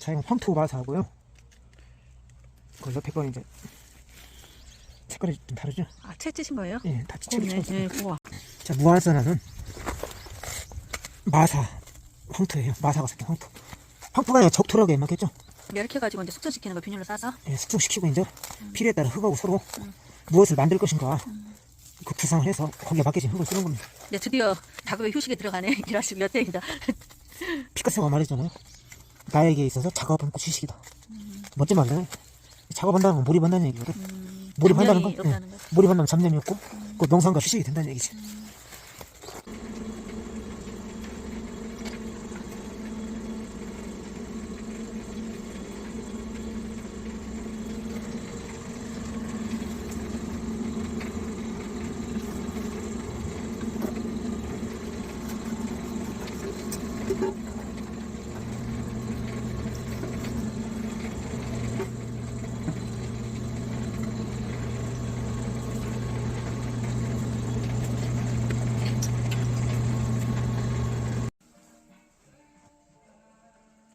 자, 이건 황토 마사고요. 그 옆에 거는 이제 색깔이 좀 다르죠? 아, 채 찌신 거예요? 예, 다 채를 쳐서. 우와. 자, 무한선화는 마사 황토예요. 마사가 생긴 황토. 황토가 아니라 적토라고 맞겠죠? 이렇게 가지고 이제 숙성시키는 거 비닐로 싸서. 예, 숙성시키고 이제 필요에 따라 흙하고 서로 무엇을 만들 것인가 그 구상을 해서 거기에 맞게 흙을 쓰는 겁니다. 이제 드디어 작업에 휴식에 들어가네. 일하시고 몇 대입니다. 피카소가 말했잖아요. 나에게 있어서 작업은 휴식이다. 멋진 말이잖아요. 작업한다는 건 몰입한다는 얘기거든. 몰입한다는 건, 없다는 거. 몰입한다는 잡념이 없고, 그 명상과 휴식이 된다는 얘기지.